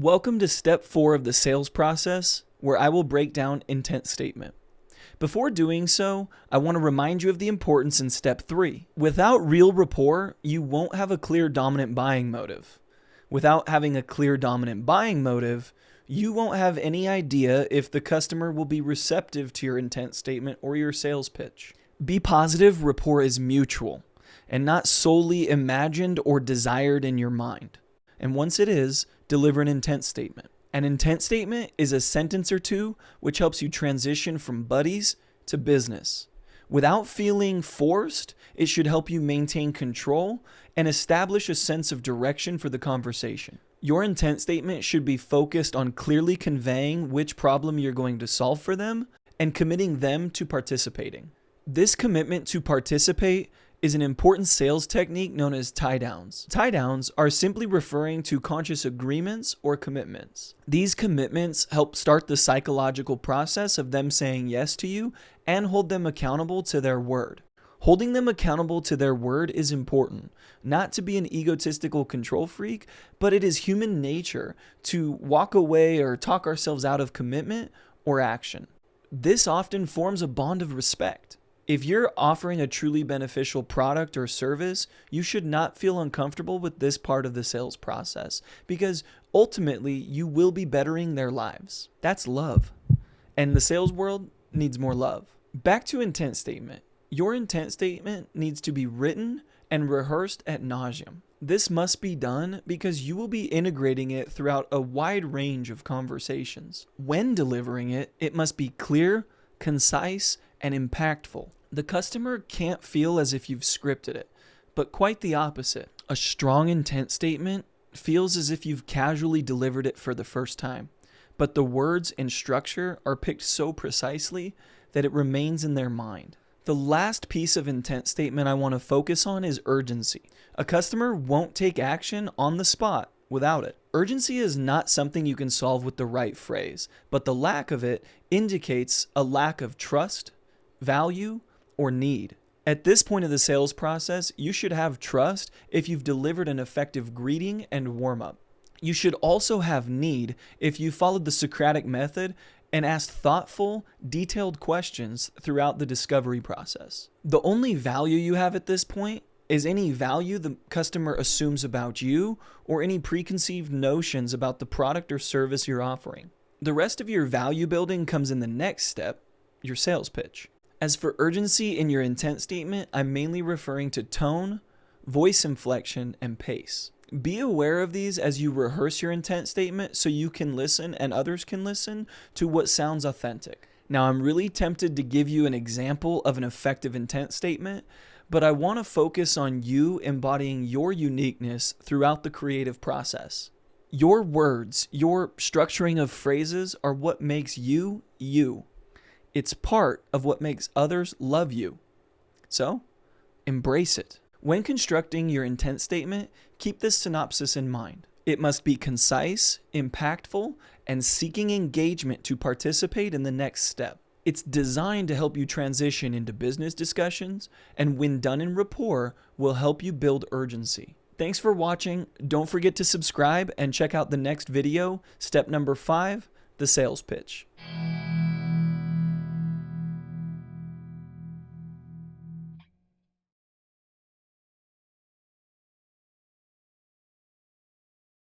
Welcome to step 4 of the sales process, where I will break down intent statement. Before doing so, I want to remind you of the importance in step 3. Without real rapport, you won't have a clear dominant buying motive. Without having a clear dominant buying motive, you won't have any idea if the customer will be receptive to your intent statement or your sales pitch. Be positive, rapport is mutual and not solely imagined or desired in your mind. And once it is, deliver an intent statement. An intent statement is a sentence or two which helps you transition from buddies to business. Without feeling forced, it should help you maintain control and establish a sense of direction for the conversation. Your intent statement should be focused on clearly conveying which problem you're going to solve for them and committing them to participating. This commitment to participate is an important sales technique known as tie-downs. Tie-downs are simply referring to conscious agreements or commitments. These commitments help start the psychological process of them saying yes to you and hold them accountable to their word. Holding them accountable to their word is important, not to be an egotistical control freak, but it is human nature to walk away or talk ourselves out of commitment or action. This often forms a bond of respect. If you're offering a truly beneficial product or service, you should not feel uncomfortable with this part of the sales process because ultimately you will be bettering their lives. That's love. And the sales world needs more love. Back to intent statement. Your intent statement needs to be written and rehearsed ad nauseum. This must be done because you will be integrating it throughout a wide range of conversations. When delivering it, it must be clear, concise, and impactful. The customer can't feel as if you've scripted it, but quite the opposite. A strong intent statement feels as if you've casually delivered it for the first time, but the words and structure are picked so precisely that it remains in their mind. The last piece of intent statement I want to focus on is urgency. A customer won't take action on the spot without it. Urgency is not something you can solve with the right phrase, but the lack of it indicates a lack of trust, value, or need. At this point of the sales process, you should have trust if you've delivered an effective greeting and warm-up. You should also have need if you followed the Socratic method and asked thoughtful, detailed questions throughout the discovery process. The only value you have at this point is any value the customer assumes about you or any preconceived notions about the product or service you're offering. The rest of your value building comes in the next step, your sales pitch. As for urgency in your intent statement, I'm mainly referring to tone, voice inflection, and pace. Be aware of these as you rehearse your intent statement so you can listen and others can listen to what sounds authentic. Now, I'm really tempted to give you an example of an effective intent statement, but I want to focus on you embodying your uniqueness throughout the creative process. Your words, your structuring of phrases are what makes you, you. It's part of what makes others love you. So, embrace it. When constructing your intent statement, keep this synopsis in mind. It must be concise, impactful, and seeking engagement to participate in the next step. It's designed to help you transition into business discussions, and when done in rapport, will help you build urgency. Thanks for watching. Don't forget to subscribe and check out the next video, step number 5, the sales pitch.